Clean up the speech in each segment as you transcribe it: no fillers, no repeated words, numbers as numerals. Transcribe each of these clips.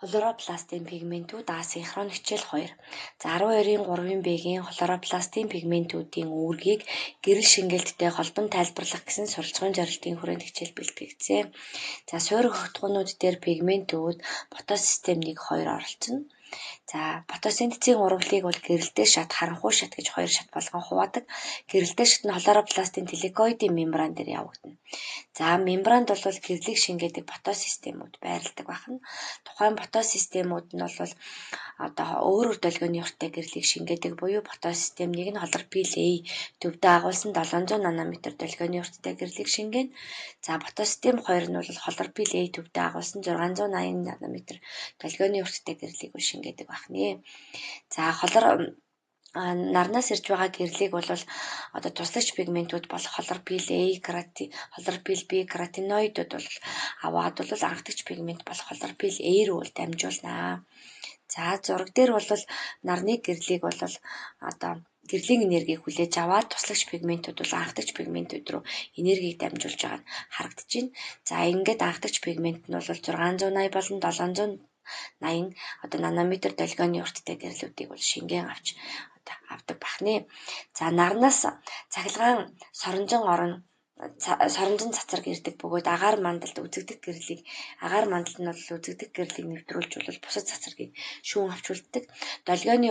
Хлоропластын пигментүүд асинхрон хичээл 2. За 12-3-ын Б-гийн хлоропластын пигментүүдийн үүргийг гэрэл шингээлттэй холбон тайлбарлах гэсэн суралцлагын зорилтын хүрээнд хичээл бэлтгэгдсэн. За суурь хогтгонууд дээр пигментүүд фотосистем 1-2 оролцоно. За фотосинтезийн урвалыг бол гэрэлтэй шат, харанхуй шат гэж хоёр шат болгон хуваадаг. Гэрэлтэй шат нь хлоропластын телекоидын мембран дээр явагдана. За мембранд бол гэрлийг шингээдэг фотосистемүүд байрладаг байна. Тухайн фотосистемүүд нь бол одоо өөр долгионы урттай гэрлийг шингээдэг буюу фотосистем 1 нь хлорпил A төвдөө агуулсан 700 нанометр долгионы урттай гэрлийг шингээн. За фотосистем 2 нь бол хлорпил A төвдөө агуулсан 680 нанометр долгионы урттай гэрлийг шингээдэг байна. За нарнаас ирж байгаа гэрлийг бол одоо туслагч пигментүүд болох хлорпил A, хлорпил B, каротиноидууд бол аваад бол анхдагч пигмент болох хлорпил A рүү дамжуулнаа. За зураг дээр бол нарны гэрлийг бол одоо гэрлийн энергийг хүлээж аваад туслагч пигментүүд бол анхдагч пигментүүд рүү энергийг дамжуулж байгаа нь харагдаж байна. За ингээд анхдагч пигмент нь бол 680 болон 780 одоо нанометр долгионы урттай гэрлүүдийг бол шингэн авдаг бахны. За нарнаас цахилгаан соронзон цацраг ирдэг бөгөөд агаар мандалд үзэгдэх гэрлийг нэвтрүүлж бол бусад цацрагийг шүүн авчулдаг. Долгионы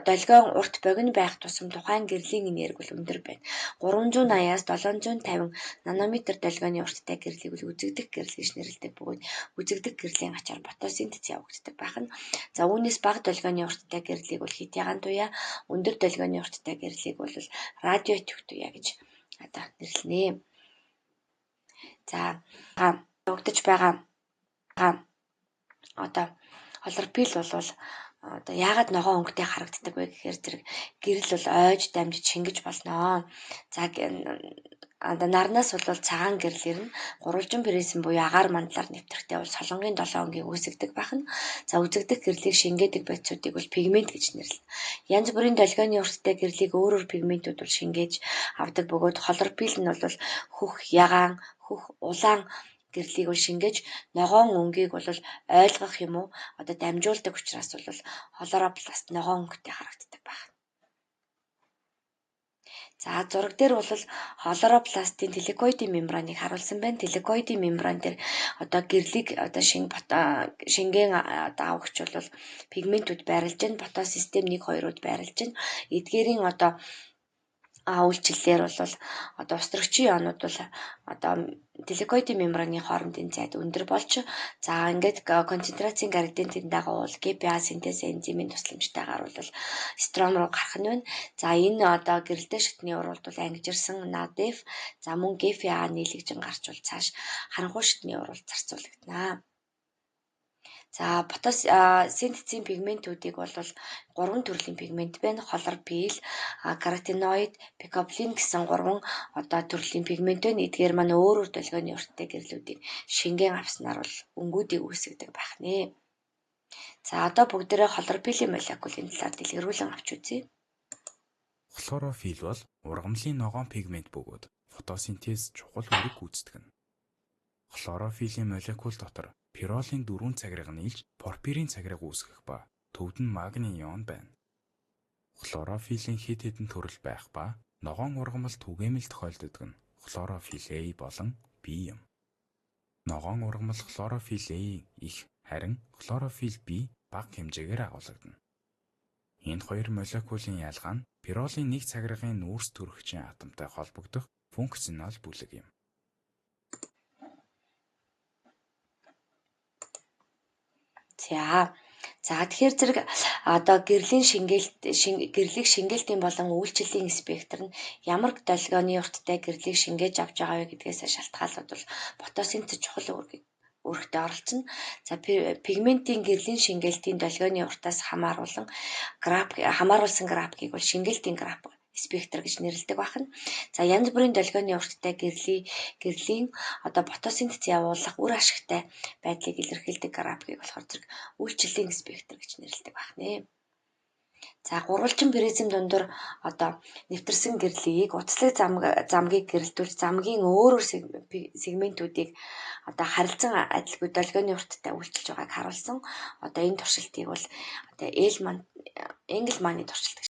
долгион урт богино байх тусам тухайн гэрлийн энерги бол өндөр байна. 380-аас 750 нанометр долгионы урттай гэрлийг бол үзэгдэх гэрэл гэж нэрлэдэг бөгөөд үзэгдэх гэрлийн ачаар фотосинтез явагддаг байна. За үүнээс бага долгионы урттай гэрлийг бол хит ягаан туяа, өндөр долгионы урттай гэрлийг бол радиоактив туяа гэж нэрлэнэ. За явагдаж байгаа одоо хлорпил бол одоо яагаад ногоон өнгөтэй харагддаг вэ гэхээр зэрэг гэрэл бол ойж дамжиж шингэж болно. За нарнаас бол цагаан гэрлэр нь гурвалжин прессэн буюу агаар мандлаар нэвтрэхдээ бол солонгийн 7 өнгийн үүсгдэг байна. За үзэгдэх гэрлийг шингээдэг бодисуудыг бол пигмент гэж нэрлэнэ. Янз бүрийн долгионы урттай гэрлийг өөрөөр пигментүүд бол шингээж авдаг бөгөөд хлорпил нь бол хөх ягаан, хөх улаан гэрлийг бол шингээж ногоон өнгийг бол ойлгох юм уу одоо дамжуулдаг учраас бол хлоропласт ногоон өнгөтэй харагддаг байна. За зураг дээр бол хлоропластын телекоидын мембраныг харуулсан байна. Телекоидын мембран дээр одоо гэрлийг одоо шингэн авахч бол пигментүүд байрлаж байна. Фотосистем 1-2-ууд байрлаж байна. Эдгээрийн одоо үйлчлэлээр бол одоо устрагчийн ионууд бол одоо телекоидын мембраны хоорондын зайд өндөр болж за ингээд концентрацийн градиентийн дагуу бол GPA синтез энзимийн тусламжтайгаар бол стром руу гарах нь байна. За энэ одоо гэрэлтэй шатны урвалд бол ангижирсан NADF за мөн GPA нийлэгжин гарч бол цааш харанхуй шатны урвалд зарцуулагдана. За фотосинтезийн пигментүүдийг бол 3 төрлийн пигмент байна. Хлорпил, каротиноид, пикоплин гэсэн 3 одоо төрлийн пигмент байна. Эдгээр маань өөр долгионы урттай гэрлүүдийг шингэн авснаар бол өнгүүдийг үүсгдэг байна. За одоо бүгдээрээ хлорпилийн молекулын талаар дэлгэрүүлэн авч үзье. Хлорофил бол ургамлын ногоон пигмент бөгөөд фотосинтез чухал үүрэг гүйцэтгэв. Хлорофилийн молекул дотор пиролын 4 цагирга нийлж порфирийн цагирга үүсгэх ба төвд нь магний ион байна. Хлорофилийн хэд хэдэн төрөл байх ба ногоон ургамал түгээмэл тохиолддог нь хлорофил A болон B юм. Ногоон ургамал хлорофил A их харин хлорофил B бага хэмжээгээр агуулгадана. Энэ хоёр молекулын ялгаа нь пиролын нэг цагиргын нүүрс төрөгчийн атомтой холбогдох функционал бүлэг юм. За тэгэхээр зэрэг одоо гэрлийг шингээлтийн болон үйлчлэлийн спектр нь ямар долгионы урттай гэрлийг шингээж авч байгаа вэ гэдгээс шалтгаалаад бол фотосинтез чухал үүрэгтэй оролцоно. За пигментийн гэрлийн шингээлтийн долгионы уртаас хамааруулсан графикийг бол шингээлтийн график спектр гэж нэрлэдэг байна. За янз бүрийн долгионы урттай гэрлийн одоо фотосинтез явуулах үр ашигтай байдлыг илэрхийлдэг графикийг болохоор зэрэг үйлчлэлийн спектр гэж нэрлэдэг байна. За гурвалжин призм дундор одоо нэвтэрсэн гэрлийг утаслаг замгийг гэрэлтүүлж замгийн өөр сегментүүдийг одоо харилцан адилгүй долгионы урттай үйлчилж байгааг харуулсан. Одоо энэ туршилтыг бол одоо Энгельманы туршилт